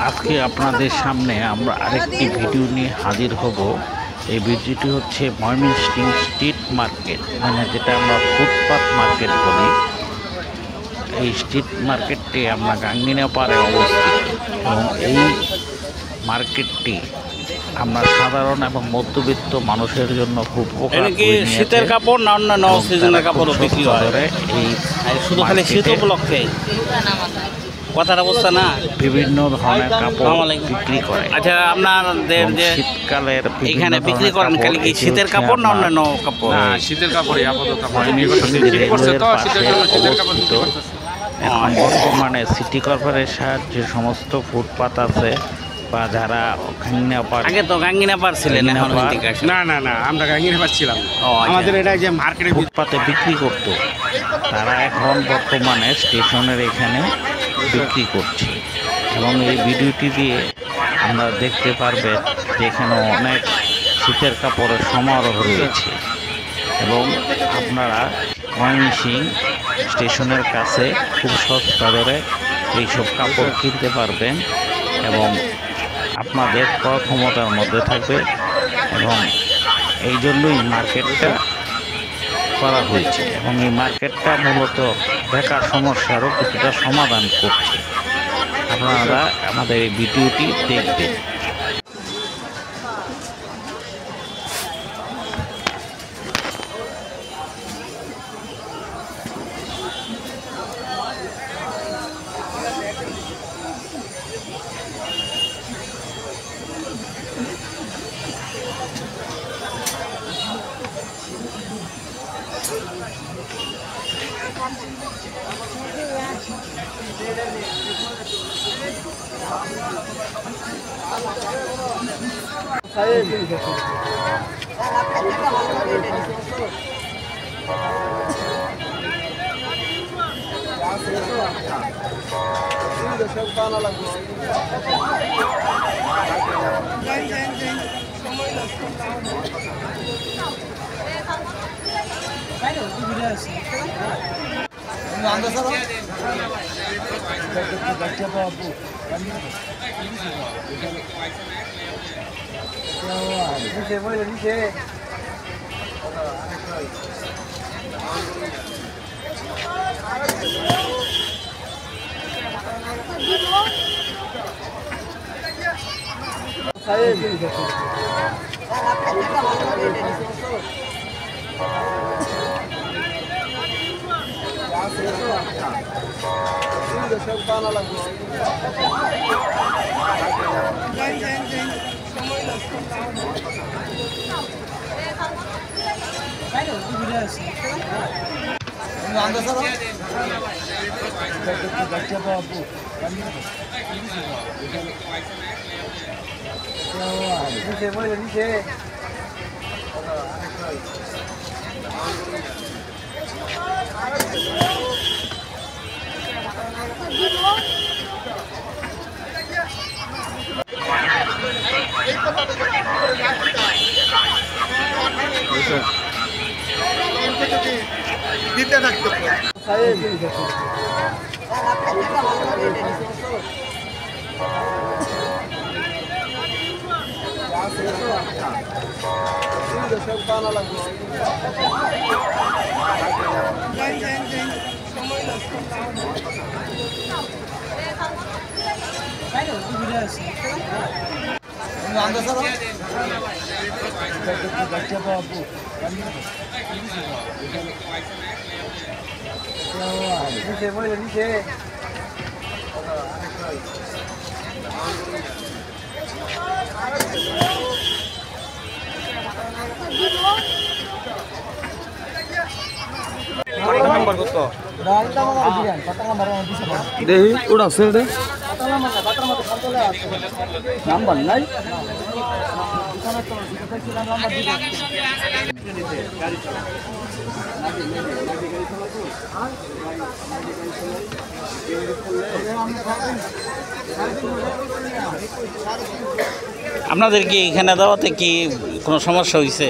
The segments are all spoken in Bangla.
আজকে আপনাদের সামনে আমরা আরেকটি ভিডিও নিয়ে হাজির হব। এই ভিডিওটি হচ্ছে ময়মনসিংহ স্ট্রিট মার্কেট, মানে যেটা আমরা ফুটপাত মার্কেট বলি। এই স্ট্রিট মার্কেটটি আমরা গাঙ্গিনা পাড়ে অবস্থিত এবং এই মার্কেটটি আমরা সাধারণ এবং মধ্যবিত্ত মানুষের জন্য খুব শীতের কাপড় না অন্যান্য সিজনের কাপড় বিক্রি হয়। এই শুধু খালি শীত উপলক্ষে কথার অবস্থা না, বিভিন্ন ধরনের কাপড় বিক্রি করে। আচ্ছা, আপনাদের যে শীতকালের এখানে বিক্রি করেন খালি কি শীতের কাপড় না অন্যান্য কাপড়? শীতের কাপড়ই আপাতত এখন বর্তমানে সিটি কর্পোরেশন যে সমস্ত ফুটপাত আছে বা যারা গাঙ্গিনা পাড়, আগে তো গাঙ্গিনা পাড় ছিলেন, এখন না না না আমরা গাঙ্গিনা পাড় ছিলাম। আমাদের এটা যে মার্কেটে ফুটপাতে বিক্রি করতো, তারা এখন বর্তমানে স্টেশনের এখানে বিক্রি করছে। এবং এই ভিডিওটি দিয়ে আমরা দেখতে পারবেন যে এখানে অনেক শীতের কাপড়ের সমারোহ রয়েছে এবং আপনারা ময়মনসিংহ স্টেশনের কাছে খুব সস্তা দরে এইসব কাপড় কিনতে পারবেন এবং আপনাদের ক্রয় ক্ষমতার মধ্যে থাকবে। এবং এই জন্যই মার্কেটটা করা হয়েছে এবং এই মার্কেটটা মূলত বেকার সমস্যারও কিছুটা সমাধান করছে। আপনারা আমাদের এই ভিডিওটি দেখবেন। দিতে থাকতো দেখি ওটা আছে নাম্বার নাই। আপনাদের কি এখানে দেওয়াতে কি কোনো সমস্যা হয়েছে?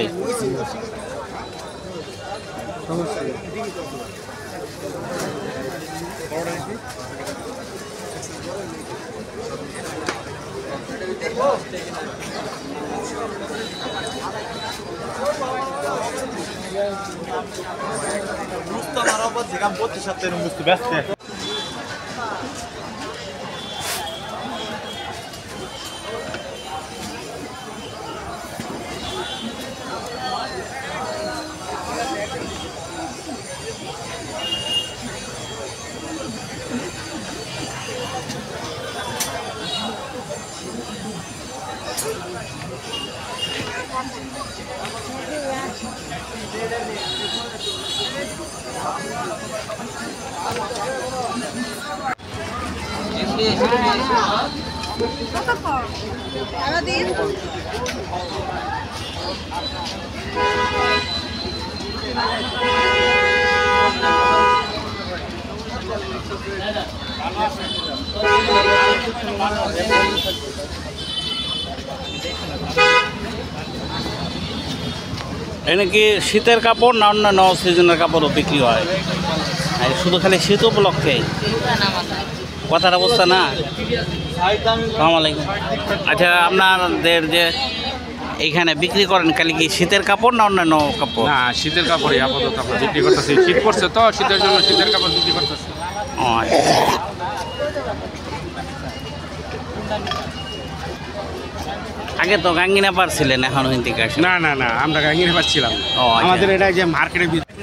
এনে কি শীতের কাপড় না অন্যান্য সিজনের কাপড়ও বিক্রি হয়? আর শুধু খালি শীত উপলক্ষে কথার অবস্থা না। আসসালামু আলাইকুম। আচ্ছা, আপনাদের যে এইখানে বিক্রি করেন খালি কি শীতের কাপড় না অন্যান্য কাপড়? না, শীতের কাপড়ই আপাতত আমরা বিক্রি করতেছি। শীত পড়ছে তো, শীতের জন্য শীতের কাপড় বিক্রি করতেছি। আগে তো গাঙ্গিনা পারছিলেন, এখন হিন্দিকে আসেন? না না না, আমরা গাঙ্গিনা পাচ্ছিলাম। আমাদের এটা যে মার্কেটের ভিতরে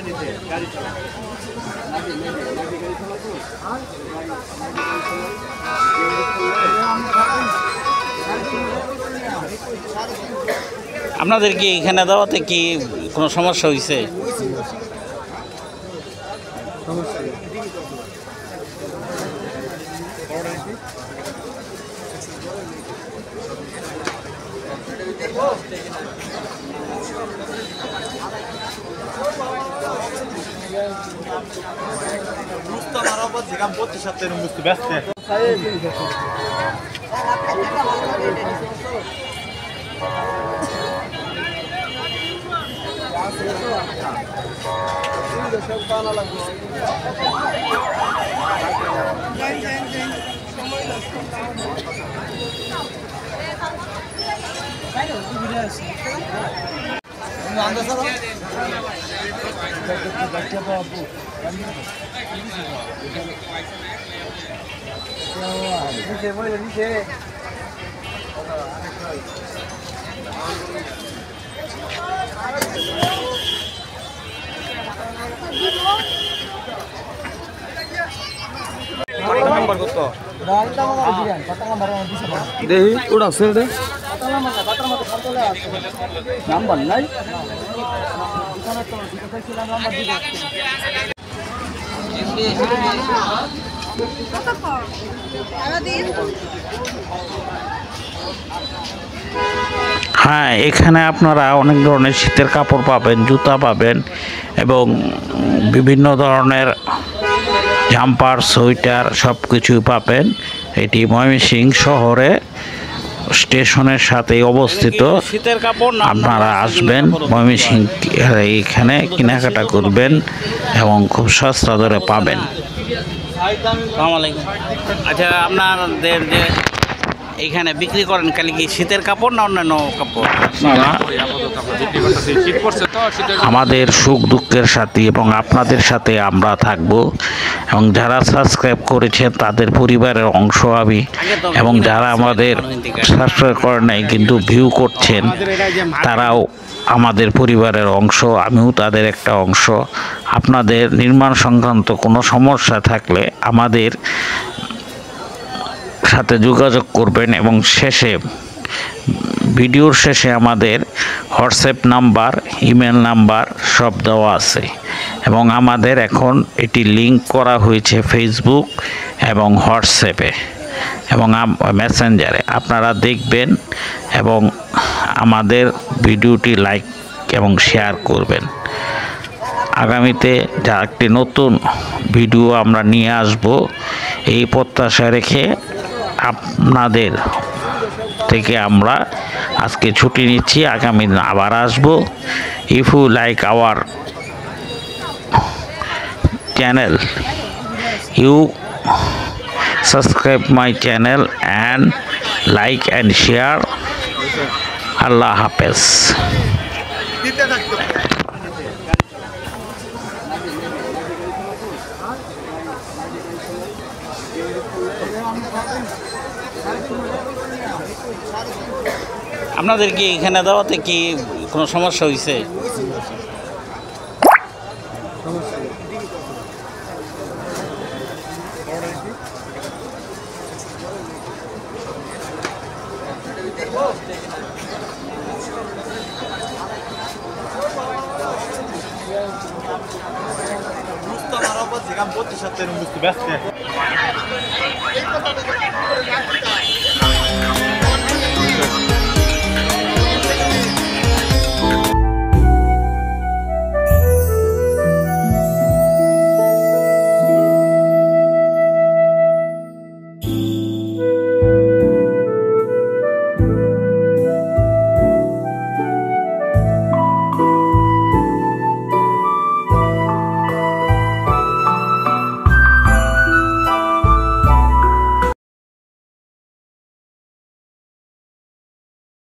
আপনাদের কি এখানে দেওয়াতে কি কোনো সমস্যা হয়েছে? দেখি ওটা আছে রে নাম্বার নাই হ্যাঁ, এখানে আপনারা অনেক ধরনের শীতের কাপড় পাবেন, জুতা পাবেন এবং বিভিন্ন ধরনের জাম্পার, সোয়েটার সব কিছুই পাবেন। এটি ময়মনসিংহ শহরে স্টেশনের সাথে অবস্থিত। শীতের কাপড় না আপনারা আসবেন ময়মনসিংহ, এইখানে কেনাকাটা করবেন এবং খুব সস্তা দরে পাবেন। আসসালামু আলাইকুম। আচ্ছা, আপনাদের যে এইখানে বিক্রি করেন খালি কি শীতের কাপড় না অন্যান্য কাপড়? আপাতত আমরা বিক্রি করতেছি। শীত পড়ছে তো, শীতের জন্য আমাদের সুখ দুঃখের সাথে এবং আপনাদের সাথে আমরা থাকব এবং যারা সাবস্ক্রাইব করেছেন তাদের পরিবারের অংশ আমি, এবং যারা আমাদের সাবস্ক্রাইব করে নাই কিন্তু ভিউ করছেন তারাও আমাদের পরিবারের অংশ, আমিও তাদের একটা অংশ। আপনাদের নির্মাণ সংক্রান্ত কোনো সমস্যা থাকলে আমাদের সাথে যোগাযোগ করবেন এবং ভিডিওর শেষে আমাদের হোয়াটসঅ্যাপ নাম্বার, ইমেল নাম্বার সব দেওয়া আছে এবং আমাদের এখন এটি লিংক করা হয়েছে ফেসবুক এবং হোয়াটসঅ্যাপে এবং মেসেঞ্জারে। আপনারা দেখবেন এবং আমাদের ভিডিওটি লাইক এবং শেয়ার করবেন। আগামীতে যা একটি নতুন ভিডিও আমরা নিয়ে আসব এই প্রত্যাশা রেখে আপনাদের থেকে আমরা আজকে ছুটি নিচ্ছি। আগামী দিন আবার আসবো। If you like our channel, you subscribe my channel and like and share. আল্লাহ হাফেজ। দিতে থাকতো আপনাদের কি এখানে দেওয়াতে কি কোনো সমস্যা হয়েছে? Mustafa araba zikam bot işaretlerini mustu beste.